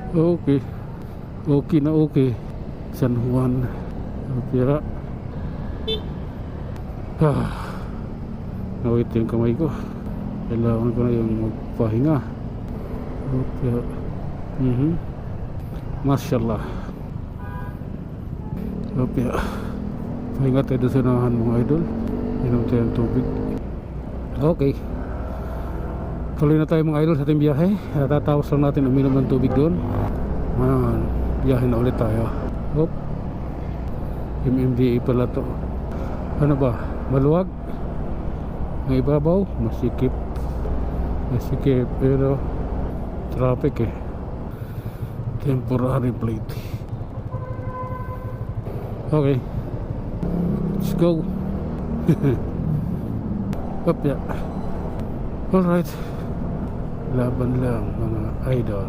Okay. Okay na okay. San Juan. Okay. Nawit yung kamay ko. Kailangan ko na yung magpahinga. Okay. Mashallah. Okay. Pahinga tayo doon sa unahan mga idol. Inom tayo ng tubig. Okay. Tuloy na tayo mga idol sa ating biyahe. Tatapos lang natin uminom ng tubig doon. Ayan. Biyahe na ulit tayo. Hop. MMDA pala to. Ano ba? Maluwag? Ang ibabaw? Masikip. Masikip. Pero traffic eh. Temporary plate. Okay. Let's go. Up ya. Alright. Laban lang mga idol.